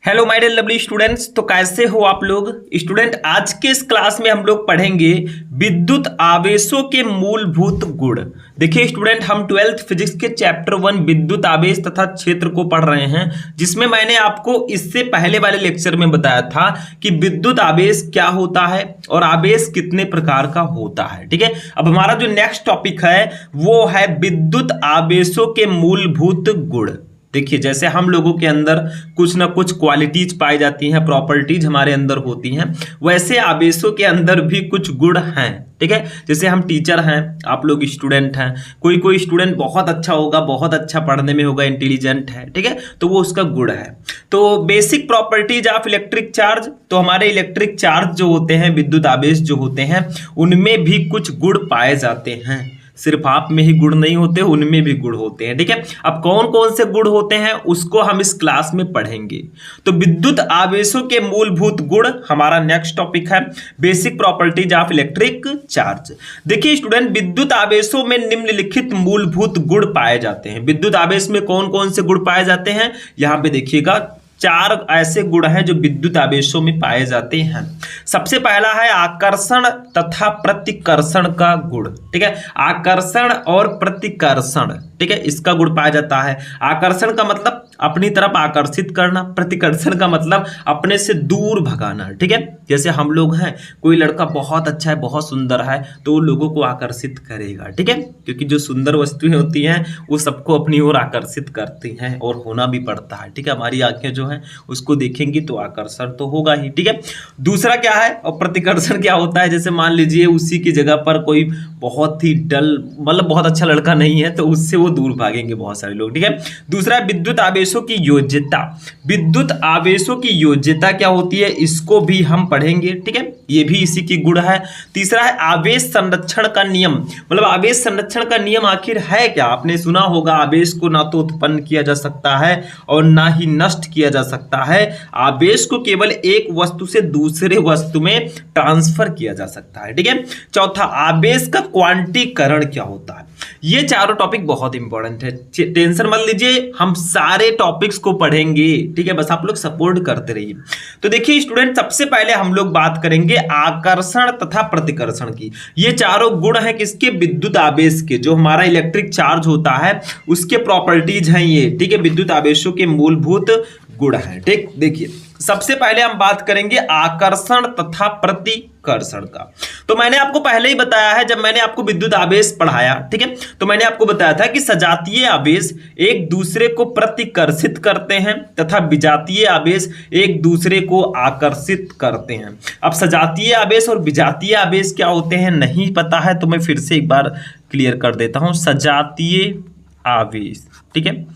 Hello my dear lovely students. तो कैसे हो आप लोग स्टूडेंट। आज के इस क्लास में हम लोग पढ़ेंगे विद्युत आवेशों के मूलभूत गुण। देखिए स्टूडेंट, हम 12th फिजिक्स के चैप्टर 1 विद्युत आवेश तथा क्षेत्र को पढ़ रहे हैं, जिसमें मैंने आपको इससे पहले वाले लेक्चर में बताया था कि विद्युत आवेश क्या होता है और आवेश कितने प्रकार का होता है। ठीक है, अब हमारा जो नेक्स्ट टॉपिक है वो है विद्युत आवेशों के मूलभूत गुण। देखिए, जैसे हम लोगों के अंदर कुछ ना कुछ क्वालिटीज पाई जाती हैं, प्रॉपर्टीज हमारे अंदर होती हैं, वैसे आवेशों के अंदर भी कुछ गुण हैं। ठीक है, जैसे हम टीचर हैं, आप लोग स्टूडेंट हैं, कोई स्टूडेंट बहुत अच्छा होगा, बहुत अच्छा पढ़ने में होगा, इंटेलिजेंट है, ठीक है, तो वो उसका गुण है। तो basic properties of electric charge, तो हमारे इलेक्ट्रिक चार्ज जो होते हैं, विद्युत आवेश जो होते हैं, उनमें भी कुछ गुण पाए जाते हैं। सिर्फ आप में ही गुण नहीं होते, उनमें भी गुण होते हैं। ठीक है, अब कौन कौन से गुण होते हैं उसको हम इस क्लास में पढ़ेंगे। तो विद्युत आवेशों के मूलभूत गुण हमारा नेक्स्ट टॉपिक है, basic properties of electric charge. देखिए स्टूडेंट, विद्युत आवेशों में निम्नलिखित मूलभूत गुण पाए जाते हैं। विद्युत आवेश में कौन कौन से गुण पाए जाते हैं, यहां पे देखिएगा 4 ऐसे गुण हैं जो विद्युत आवेशों में पाए जाते हैं। सबसे पहला है आकर्षण तथा प्रतिकर्षण का गुण। ठीक है, आकर्षण और प्रतिकर्षण, ठीक है, इसका गुण पाया जाता है। आकर्षण का मतलब अपनी तरफ आकर्षित करना, प्रतिकर्षण का मतलब अपने से दूर भगाना। ठीक है, जैसे हम लोग हैं, कोई लड़का बहुत अच्छा है, बहुत सुंदर है, तो वो लोगों को आकर्षित करेगा। ठीक है, क्योंकि जो सुंदर वस्तुएं होती हैं वो सबको अपनी ओर आकर्षित करती हैं और होना भी पड़ता है। ठीक है, हमारी आंखें जो हैं उसको देखेंगी तो आकर्षण तो होगा ही। ठीक है, दूसरा क्या है और प्रतिकर्षण क्या होता है, जैसे मान लीजिए उसी की जगह पर कोई बहुत ही डल, मतलब बहुत अच्छा लड़का नहीं है, तो उससे वो दूर भागेंगे बहुत सारे लोग। ठीक है, दूसरा विद्युत आवेशों की योज्यता। विद्युत आवेशों की योज्यता क्या होती है, इसको भी हम पढ़ेंगे। ठीक है, ये भी इसी की गुण है। तीसरा है आवेश संरक्षण का नियम। मतलब आवेश संरक्षण का नियम आखिर है क्या, आपने सुना होगा, आवेश को ना तो उत्पन्न किया जा सकता है और ना ही नष्ट किया जा सकता है। आवेश को केवल एक वस्तु से दूसरे वस्तु में ट्रांसफर किया जा सकता है। ठीक है, चौथा आवेश का क्वांटीकरण क्या होता है। ये चारों टॉपिक बहुत इंपॉर्टेंट है, टेंशन मत लीजिए, हम सारे टॉपिक्स को पढ़ेंगे। ठीक है, बस आप लोग सपोर्ट करते रहिए। तो देखिए स्टूडेंट, सबसे पहले हम लोग बात करेंगे आकर्षण तथा प्रतिकर्षण की। ये चारों गुण हैं किसके, विद्युत आवेश के। जो हमारा इलेक्ट्रिक चार्ज होता है उसके प्रॉपर्टीज हैं ये। ठीक है, विद्युत आवेशों के मूलभूत गुण हैं। ठीक, देखिए सबसे पहले हम बात करेंगे आकर्षण तथा प्रतिकर्षण का। तो मैंने आपको पहले ही बताया है, जब मैंने आपको विद्युत आवेश पढ़ाया, ठीक है, तो मैंने आपको बताया था कि सजातीय आवेश एक दूसरे को प्रतिकर्षित करते हैं तथा विजातीय आवेश एक दूसरे को आकर्षित करते हैं। अब सजातीय आवेश और विजातीय आवेश क्या होते हैं नहीं पता है, तो मैं फिर से एक बार क्लियर कर देता हूं। सजातीय आवेश, ठीक है,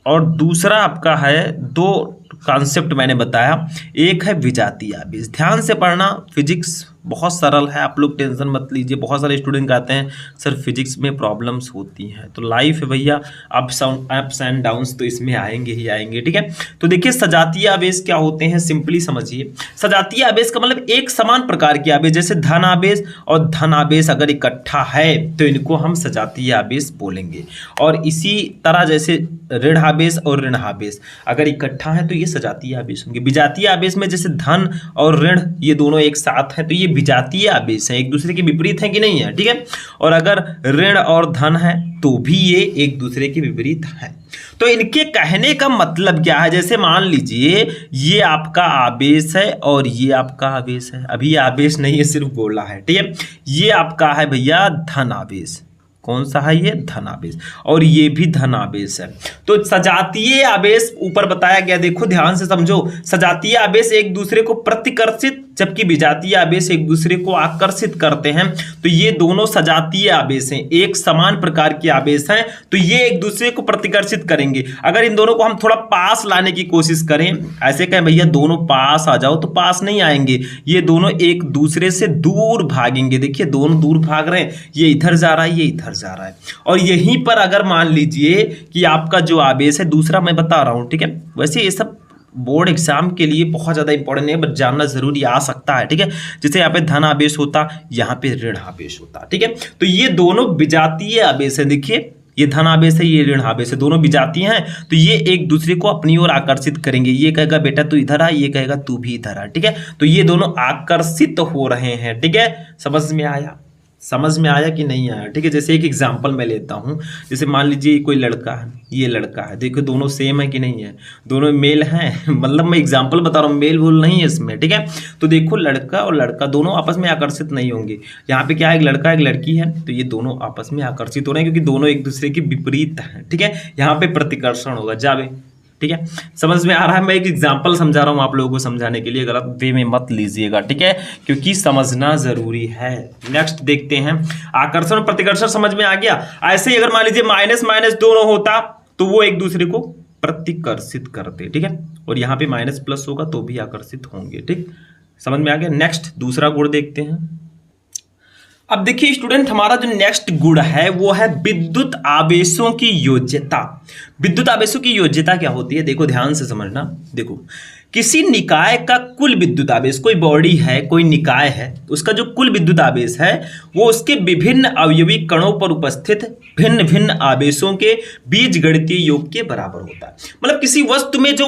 और दूसरा आपका है, 2 कॉन्सेप्ट मैंने बताया, एक है विजातीय आवेश। ध्यान से पढ़ना, फिजिक्स बहुत सरल है, आप लोग टेंशन मत लीजिए। बहुत सारे स्टूडेंट कहते हैं सर फिजिक्स में प्रॉब्लम्स होती हैं, तो लाइफ है भैया, अप्स एंड डाउन्स तो इसमें आएंगे ही आएंगे। ठीक है, तो देखिए सजातीय आवेश क्या होते हैं, सिंपली समझिए। सजातीय आवेश का मतलब एक समान प्रकार के आवेश, जैसे धन आवेश और धन आवेश अगर इकट्ठा है तो इनको हम सजातीय आवेश बोलेंगे। और इसी तरह जैसे ऋण आवेश और ऋण आवेश अगर इकट्ठा है तो ये सजातीय आवेश होंगे। विजातीय आवेश में जैसे धन और ऋण ये दोनों एक साथ हैं तो ये विजातीय आवेश है, एक दूसरे के विपरीत है कि नहीं है। ठीक है, और अगर ऋण और धन है तो भी ये एक दूसरे के विपरीत है। तो इनके कहने का मतलब क्या है, जैसे मान लीजिए ये आपका आवेश है और ये आपका आवेश है। अभी आवेश नहीं है, सिर्फ गोला है। ठीक है, ये आपका है भैया धन आवेश। कौन सा है ये, धन आवेश, और ये भी धन आवेश है। तो सजातीय आवेश ऊपर बताया गया, देखो ध्यान से समझो। सजातीय आवेश एक दूसरे को प्रतिकर्षित, जबकि विजातीय आवेश एक दूसरे को आकर्षित करते हैं। तो ये दोनों सजातीय आवेश हैं, एक समान प्रकार के आवेश हैं, तो ये एक दूसरे को प्रतिकर्षित करेंगे। अगर इन दोनों को हम थोड़ा पास लाने की कोशिश करें, ऐसे कहें भैया दोनों पास आ जाओ, तो पास नहीं आएंगे, ये दोनों एक दूसरे से दूर भागेंगे। देखिए दोनों दूर भाग रहे हैं, ये इधर जा रहा है, ये इधर जा रहा है। और यहीं पर अगर मान लीजिए कि आपका जो आवेश है, दूसरा मैं बता रहा हूं, ठीक है, वैसे ये सब बोर्ड एग्जाम के लिए बहुत ज्यादा इंपॉर्टेंट है, बट जानना जरूरी आ सकता है। ठीक है, जैसे यहाँ पे धन आवेश होता, यहाँ पे ऋण आवेश होता। ठीक है, तो ये दोनों विजातीय आवेश है। देखिए ये धन आवेश है, ये ऋण आवेश है, दोनों विजातीय हैं, तो ये एक दूसरे को अपनी ओर आकर्षित करेंगे। ये कहेगा बेटा तू इधर आ, ये कहेगा तू भी इधर आ, ठीक है। तो ये दोनों आकर्षित हो रहे हैं, ठीक है। समझ में आया? समझ में आया कि नहीं आया? ठीक है। जैसे एक एग्जांपल मैं लेता हूँ, जैसे मान लीजिए कोई लड़का है, ये लड़का है, देखो दोनों सेम है कि नहीं है, दोनों मेल हैं मतलब मैं एग्जांपल बता रहा हूँ, मेल वोल नहीं है इसमें, ठीक है। तो देखो लड़का और लड़का दोनों आपस में आकर्षित नहीं होंगे। यहाँ पे क्या है, एक लड़का एक लड़की है, तो ये दोनों आपस में आकर्षित हो रहे हैं क्योंकि दोनों एक दूसरे के विपरीत हैं, ठीक है। यहाँ पे प्रतिकर्षण होगा, जावे, ठीक है। समझ में आ रहा है? मैं एक एग्जांपल समझा रहा हूँ आप लोगों को समझाने के लिए, गलत वे में मत लीजिएगा, ठीक है, क्योंकि समझना जरूरी है। नेक्स्ट देखते हैं, आकर्षण और प्रतिकर्षण समझ में आ गया। ऐसे ही अगर मान लीजिए माइनस माइनस दोनों होता तो वो एक दूसरे को प्रतिकर्षित करते, ठीक है। और यहाँ पे माइनस प्लस होगा तो भी आकर्षित होंगे, ठीक। समझ में आ गया। नेक्स्ट दूसरा गुण देखते हैं। अब देखिए स्टूडेंट, हमारा जो नेक्स्ट गुण है वो है विद्युत आवेशों की योज्यता। विद्युत आवेशों की योज्यता क्या होती है, देखो ध्यान से समझना। देखो किसी निकाय का कुल विद्युत आवेश, कोई बॉडी है, कोई निकाय है, उसका जो कुल विद्युत आवेश है वो उसके विभिन्न अवयवी कणों पर उपस्थित भिन्न भिन्न आवेशों के बीजगणितीय योग के बराबर होता है। मतलब किसी वस्तु में जो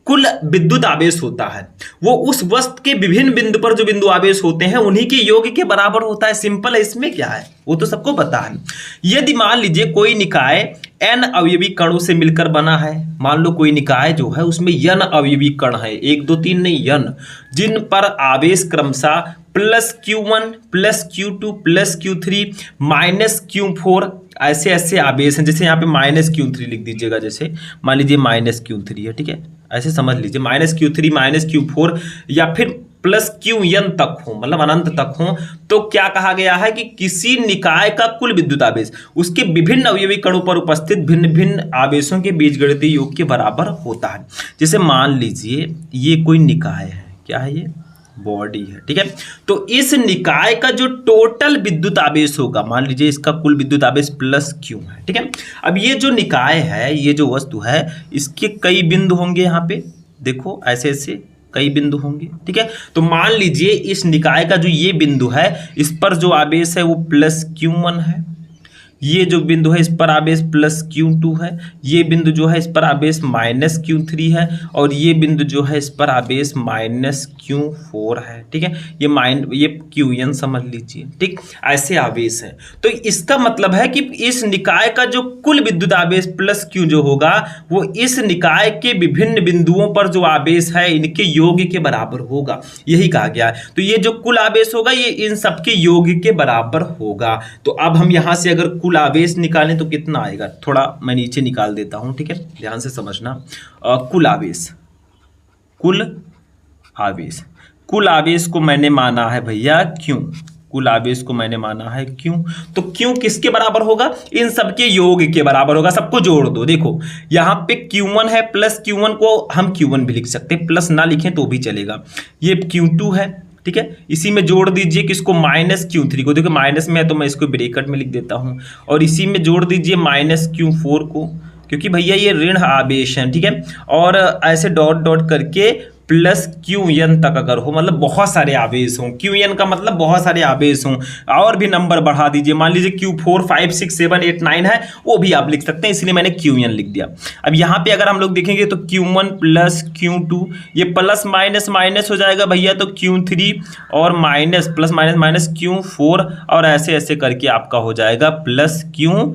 कुल विद्युत आवेश होता है वो उस वस्तु के विभिन्न बिंदु पर जो बिंदु आवेश होते हैं उन्हीं के योग के बराबर होता है। सिंपल है, इसमें क्या है वो तो सबको पता है। यदि मान लीजिए कोई निकाय n अवयवी कणों से मिलकर बना है, मान लो कोई निकाय जो है उसमें n अवयवी कण है, 1 2 3 नहीं n, जिन पर आवेश क्रमशः plus Q1 plus Q2 plus Q3 minus Q4 ऐसे ऐसे आवेश हैं। जैसे यहाँ पे माइनस Q3 लिख दीजिएगा, जैसे मान लीजिए माइनस Q3 है, ठीक है, ऐसे समझ लीजिए माइनस Q3 माइनस Q4 या फिर प्लस Qn तक हो, मतलब अनंत तक हो, तो क्या कहा गया है कि किसी निकाय का कुल विद्युत आवेश उसके विभिन्न अवयवी कणों पर उपस्थित भिन्न भिन्न आवेशों के बीजगणितीय योग के बराबर होता है। जैसे मान लीजिए ये कोई निकाय है, क्या है ये, बॉडी है, ठीक है। तो इस निकाय का जो टोटल विद्युत आवेश होगा, मान लीजिए इसका कुल विद्युत आवेश प्लस Q है, ठीक है। अब ये जो निकाय है, ये जो वस्तु है, इसके कई बिंदु होंगे, यहाँ पे देखो ऐसे ऐसे कई बिंदु होंगे, ठीक है। तो मान लीजिए इस निकाय का जो ये बिंदु है इस पर जो आवेश है वो प्लस Q1 है, ये जो बिंदु है इस पर आवेश प्लस Q2 है, ये बिंदु जो है इस पर आवेश माइनस Q3 है, और ये बिंदु जो है इस पर आवेश माइनस Q4 है, ठीक है। ये Qn समझ लीजिए, ठीक, ऐसे आवेश है। तो इसका मतलब है कि इस निकाय का जो कुल विद्युत आवेश प्लस Q जो होगा वो इस निकाय के विभिन्न बिंदुओं पर जो आवेश है इनके योग के बराबर होगा, यही कहा गया है। तो ये जो कुल आवेश होगा ये इन सबके योग के बराबर होगा। तो अब हम यहां से अगर कुल आवेश निकालें तो कितना आएगा, थोड़ा मैं नीचे निकाल देता हूं, ठीक है, ध्यान से समझना। कुल आवेश को मैंने माना है भैया क्यों, कुल आवेश को मैंने माना है क्यों, तो क्यों किसके बराबर होगा, इन सबके योग के बराबर होगा। सबको जोड़ दो, देखो यहाँ पे Q1 है, प्लस Q1 को हम Q1 भी लिख सकते हैं, प्लस ना लिखें तो भी चलेगा। ये Q2 है, ठीक है, इसी में जोड़ दीजिए किसको, माइनस Q3 को, देखो माइनस में है तो मैं इसको ब्रैकेट में लिख देता हूं, और इसी में जोड़ दीजिए माइनस Q4 को, क्योंकि भैया ये ऋण आवेश है, ठीक है। और ऐसे डॉट डॉट करके प्लस Qn तक अगर हो, मतलब बहुत सारे आवेश हों, Qn का मतलब बहुत सारे आवेश हों, और भी नंबर बढ़ा दीजिए, मान लीजिए Q4 5 6 7 8 9 है, वो भी आप लिख सकते हैं, इसलिए मैंने Qn लिख दिया। अब यहाँ पे अगर हम लोग देखेंगे तो Q1 प्लस Q2, ये प्लस माइनस माइनस हो जाएगा भैया, तो Q3 और minus plus minus minus Q4, और ऐसे ऐसे करके आपका हो जाएगा प्लस Qn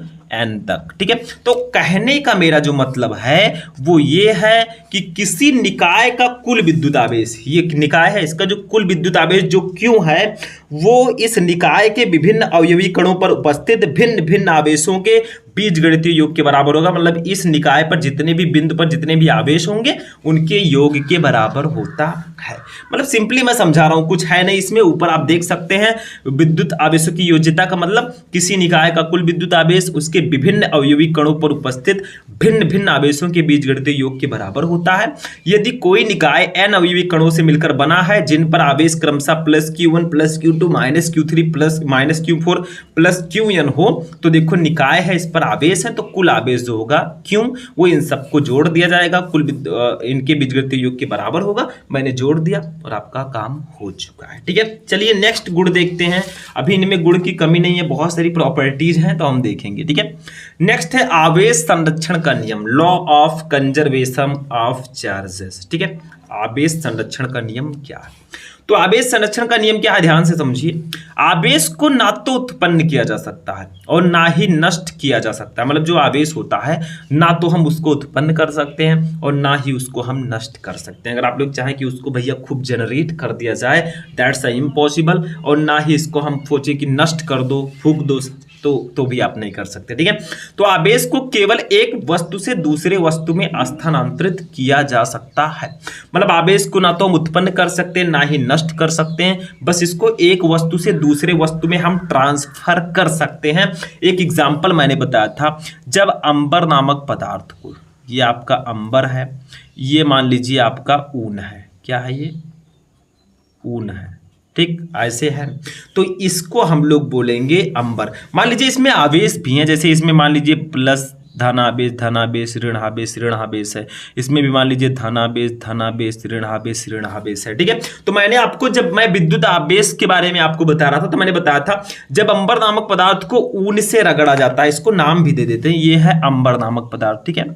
तक, ठीक है। तो कहने का मेरा जो मतलब है वो ये है कि किसी निकाय का कुल विद्युत आवेश, ये निकाय है, इसका जो कुल विद्युत आवेश जो Q है वो इस निकाय के विभिन्न अवयवी कणों पर उपस्थित भिन्न भिन्न आवेशों के बीजगणितीय योग के बराबर होगा। मतलब इस निकाय पर जितने भी बिंदु पर जितने भी आवेश होंगे उनके योग के बराबर होता है। मतलब सिंपली मैं समझा रहा हूं, कुछ है नहीं इसमें, ऊपर आप देख सकते हैं विद्युत आवेशों की योज्यता का मतलब किसी निकाय का कुल विद्युत आवेश उसके विभिन्न अवयवी कणों पर उपस्थित भिन्न भिन्न आवेशों के बीजगणितीय योग के बराबर होता है। यदि कोई निकाय n अवयवी कणों से मिलकर बना है जिन पर आवेश क्रमशः plus Q1 plus Q2 minus Q3 plus minus Q4 plus Qn हो, तो देखो निकाय है, इस पर आवेश हैं तो कुल आवेश जो होगा क्यों वो इन सबको जोड़ दिया जाएगा, कुल इनके बीजगणितीय योग के बराबर होगा। मैंने जोड़ दिया और आपका काम हो चुका है। ठीक है, चलिए नेक्स्ट गुण देखते हैं। अभी इनमें गुण की कमी नहीं है, बहुत सारी प्रॉपर्टीज हैं तो हम देखेंगे। ठीक है, नेक्स्ट है आवेश संरक्षण का नियम, law of conservation of charges. ठीक है, आवेश संरक्षण का नियम क्या है? तो आवेश संरक्षण का नियम क्या है, ध्यान से समझिए। आवेश को ना तो उत्पन्न किया जा सकता है और ना ही नष्ट किया जा सकता है। मतलब जो आवेश होता है ना तो हम उसको उत्पन्न कर सकते हैं और ना ही उसको हम नष्ट कर सकते हैं। अगर आप लोग चाहें कि उसको भैया खूब जनरेट कर दिया जाए, दैट्स इम्पॉसिबल, और ना ही इसको हम सोचे कि नष्ट कर दो, फूंक दो, तो भी आप नहीं कर सकते। ठीक है, तो आवेश को केवल एक वस्तु से दूसरे वस्तु में स्थानांतरित किया जा सकता है। मतलब आवेश को ना तो हम उत्पन्न कर सकते हैं ना ही नष्ट कर सकते हैं, बस इसको एक वस्तु से दूसरे वस्तु में हम ट्रांसफर कर सकते हैं। एक एग्जाम्पल मैंने बताया था, जब अंबर नामक पदार्थ को, ये आपका अंबर है, ये मान लीजिए आपका ऊन है, क्या है ये? ऊन है। ठीक, ऐसे है तो इसको हम लोग बोलेंगे अंबर। मान लीजिए इसमें आवेश भी हैं, जैसे इसमें मान लीजिए प्लस धनावेश धनावेश ऋणावेश ऋणावेश है, इसमें भी मान लीजिए धनावेश धनावेश ऋणावेश ऋणावेश है। ठीक है, तो मैंने आपको, जब मैं विद्युत आवेश के बारे में आपको बता रहा था तो मैंने बताया था जब अंबर नामक पदार्थ को ऊन से रगड़ा जाता है, इसको नाम भी दे देते हैं, ये है अंबर नामक पदार्थ। ठीक है,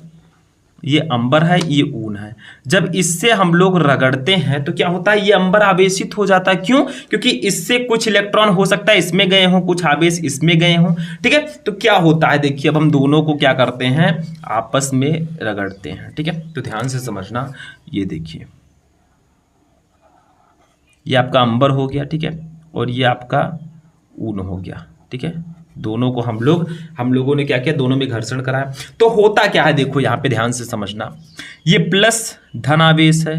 ये अंबर है, ये ऊन है। जब इससे हम लोग रगड़ते हैं तो क्या होता है, ये अंबर आवेशित हो जाता है। क्यों? क्योंकि इससे कुछ इलेक्ट्रॉन हो सकता है इसमें गए हों, कुछ आवेश इसमें गए हों। ठीक है, तो क्या होता है, देखिए अब हम दोनों को क्या करते हैं, आपस में रगड़ते हैं। ठीक है, तो ध्यान से समझना, ये देखिए ये आपका अंबर हो गया, ठीक है, और ये आपका ऊन हो गया। ठीक है, दोनों को हम लोगों ने क्या किया, दोनों में घर्षण कराया। तो होता क्या है, देखो यहाँ पे ध्यान से समझना, ये प्लस धनावेश है,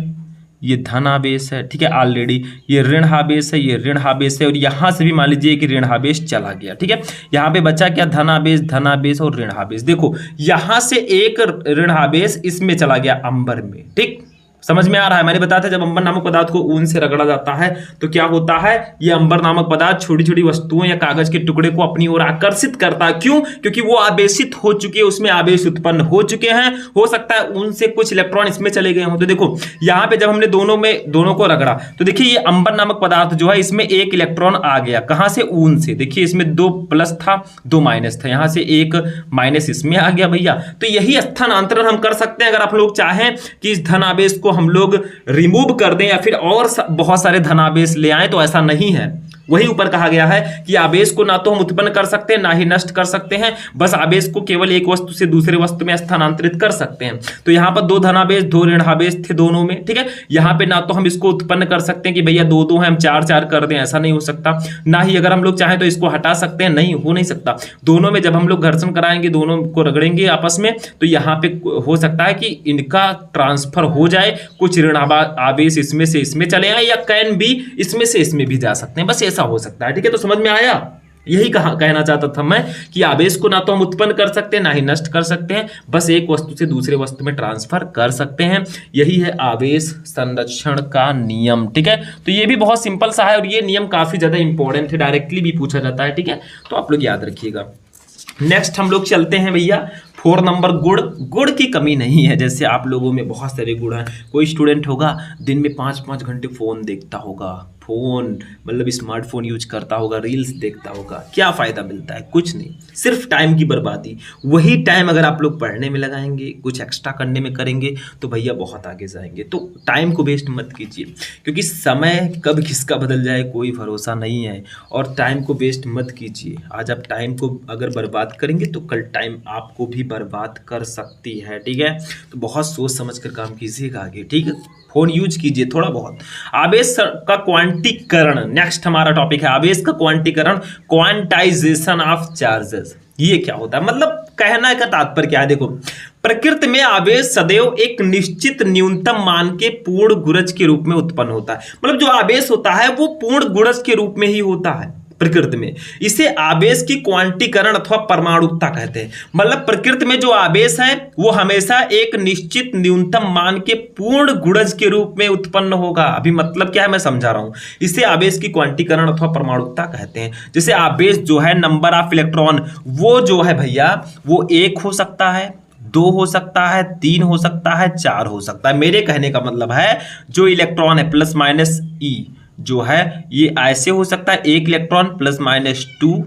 ये धनावेश है। ठीक है, ऑलरेडी ये ऋणावेश है, ये ऋणावेश है, और यहाँ से भी मान लीजिए कि ऋणावेश चला गया। ठीक है, यहाँ पे बचा क्या, धनावेश धनावेश और ऋणावेश। देखो यहाँ से एक ऋणावेश इसमें चला गया अंबर में। ठीक, समझ में आ रहा है? मैंने बताया था जब अंबर नामक पदार्थ को ऊन से रगड़ा जाता है तो क्या होता है, ये अंबर नामक पदार्थ छोटी छोटी वस्तुओं या कागज के टुकड़े को अपनी ओर आकर्षित करता है। क्यों? क्योंकि वो आवेशित हो चुके हैं, उसमें आवेश उत्पन्न हो चुके हैं। हो सकता है ऊन से कुछ इलेक्ट्रॉन इसमें चले गए हों। तो देखो यहाँ पे जब हमने दोनों को रगड़ा तो देखिए ये अंबर नामक पदार्थ जो है इसमें एक इलेक्ट्रॉन आ गया, कहां से, ऊन से। देखिए इसमें 2 प्लस था 2 माइनस था, यहां से एक माइनस इसमें आ गया भैया। तो यही स्थानांतरण हम कर सकते हैं। अगर आप लोग चाहें कि इस धनावेश को हम लोग रिमूव कर दें या फिर और बहुत सारे धनावेश ले आएं, तो ऐसा नहीं है। वही ऊपर कहा गया है कि आवेश को ना तो हम उत्पन्न कर सकते हैं ना ही नष्ट कर सकते हैं, बस आवेश को केवल एक वस्तु से दूसरे वस्तु में स्थानांतरित कर सकते हैं। तो यहाँ पर 2 धनावेश 2 ऋणावेश थे दोनों में। ठीक है, यहाँ पे ना तो हम इसको उत्पन्न कर सकते हैं कि भैया 2 है हम 4 कर दें, ऐसा नहीं हो सकता। ना ही अगर हम लोग चाहें तो इसको हटा सकते हैं, नहीं, हो नहीं सकता। दोनों में जब हम लोग घर्षण कराएंगे, दोनों को रगड़ेंगे आपस में, तो यहाँ पे हो सकता है कि इनका ट्रांसफर हो जाए, कुछ आवेश इसमें से इसमें चले आए या कैन भी इसमें से इसमें भी जा सकते हैं, बस ऐसा हो सकता है। ठीक है, तो समझ में आया? यही कहना चाहता था मैं कि आवेश को ना तो हम उत्पन्न कर सकते हैं ना ही नष्ट कर सकते हैं, बस एक वस्तु से दूसरे वस्तु में ट्रांसफर कर सकते हैं। यही है आवेश संरक्षण का नियम। ठीक है, तो ये भी बहुत सिंपल सा है और ये नियम काफी ज्यादा इंपॉर्टेंट है, डायरेक्टली भी पूछा जाता है। ठीक है, तो आप लोग याद रखिएगा। नेक्स्ट हम लोग चलते हैं भैया 4 नंबर, गुड़ की कमी नहीं है। जैसे आप लोगों में बहुत सारे गुण हैं। कोई स्टूडेंट होगा दिन में 5-5 घंटे फोन देखता होगा, फोन मतलब स्मार्टफोन यूज करता होगा, रील्स देखता होगा, क्या फायदा मिलता है? कुछ नहीं, सिर्फ टाइम की बर्बादी। वही टाइम अगर आप लोग पढ़ने में लगाएंगे, कुछ एक्स्ट्रा करने में करेंगे तो भैया बहुत आगे जाएंगे। तो टाइम को वेस्ट मत कीजिए, क्योंकि समय कब किसका बदल जाए कोई भरोसा नहीं है, और टाइम को वेस्ट मत कीजिए। आज आप टाइम को अगर बर्बाद करेंगे तो कल टाइम आपको भी बर्बाद कर सकती है। ठीक है, तो बहुत सोच समझ कर काम कीजिएगा आगे। ठीक है, फोन यूज कीजिए थोड़ा बहुत। आवेश का क्वांटीकरण, नेक्स्ट हमारा टॉपिक है आवेश का क्वांटीकरण, क्वांटाइजेशन ऑफ चार्जेस। ये क्या होता है, मतलब कहना का तात्पर्य क्या है? देखो, प्रकृति में आवेश सदैव एक निश्चित न्यूनतम मान के पूर्ण गुणज के रूप में उत्पन्न होता है। मतलब जो आवेश होता है वो पूर्ण गुणज के रूप में ही होता है। प्रकृति में। इसे आवेश की क्वांटीकरण अथवा परमाणुकता कहते हैं। मतलब प्रकृति में जो आवेश है वो हमेशा एक निश्चित न्यूनतम मान के पूर्ण गुणज के रूप में उत्पन्न होगा। अभी मतलब क्या है मैं समझा रहा हूं। इसे आवेश की क्वांटीकरण अथवा परमाणुकता कहते हैं। जैसे आवेश जो है नंबर ऑफ इलेक्ट्रॉन वो जो है भैया वो 1 हो सकता है, 2 हो सकता है, 3 हो सकता है, 4 हो सकता है। मेरे कहने का मतलब है जो इलेक्ट्रॉन है प्लस माइनस ई जो है ये ऐसे हो सकता है, 1 इलेक्ट्रॉन प्लस माइनस 2,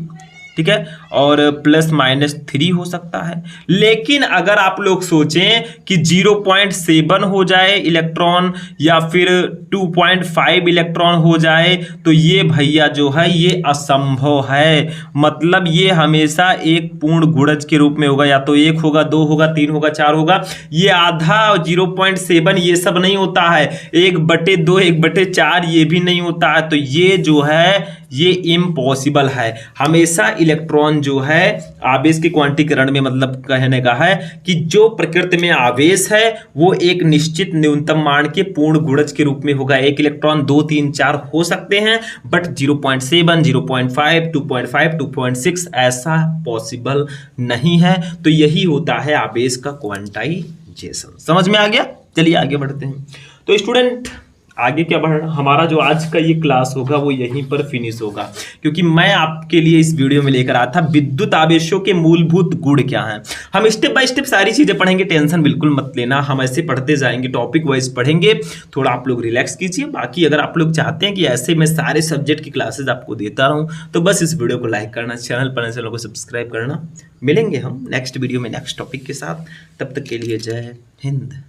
ठीक है, और प्लस माइनस 3 हो सकता है। लेकिन अगर आप लोग सोचें कि 0.7 हो जाए इलेक्ट्रॉन या फिर 2.5 इलेक्ट्रॉन हो जाए तो ये भैया जो है ये असंभव है। मतलब ये हमेशा एक पूर्ण गुणज के रूप में होगा, या तो 1 होगा, 2 होगा, 3 होगा, 4 होगा। ये आधा 0.7 ये सब नहीं होता है, 1/2 1/4 ये भी नहीं होता है। तो ये जो है ये इम्पॉसिबल है। हमेशा इलेक्ट्रॉन जो है आवेश के क्वांटीकरण में मतलब कहने का है कि जो प्रकृति में आवेश है वो एक निश्चित न्यूनतम मान के पूर्ण गुणज के रूप में होगा। 1 इलेक्ट्रॉन 2 3 4 हो सकते हैं, बट 0.7 0.5 2.5 2.6 ऐसा पॉसिबल नहीं है। तो यही होता है आवेश का क्वांटाइजेशन। समझ में आ गया? चलिए आगे बढ़ते हैं। तो स्टूडेंट आगे क्या बढ़ना, हमारा जो आज का ये क्लास होगा वो यहीं पर फिनिश होगा, क्योंकि मैं आपके लिए इस वीडियो में लेकर आया था विद्युत आवेशों के मूलभूत गुण क्या हैं। हम स्टेप बाय स्टेप सारी चीजें पढ़ेंगे, टेंशन बिल्कुल मत लेना, हम ऐसे पढ़ते जाएंगे, टॉपिक वाइज पढ़ेंगे। थोड़ा आप लोग रिलैक्स कीजिए। बाकी अगर आप लोग चाहते हैं कि ऐसे मैं सारे सब्जेक्ट की क्लासेज आपको देता रहूं तो बस इस वीडियो को लाइक करना, चैनल को सब्सक्राइब करना। मिलेंगे हम नेक्स्ट वीडियो में नेक्स्ट टॉपिक के साथ। तब तक के लिए जय हिंद।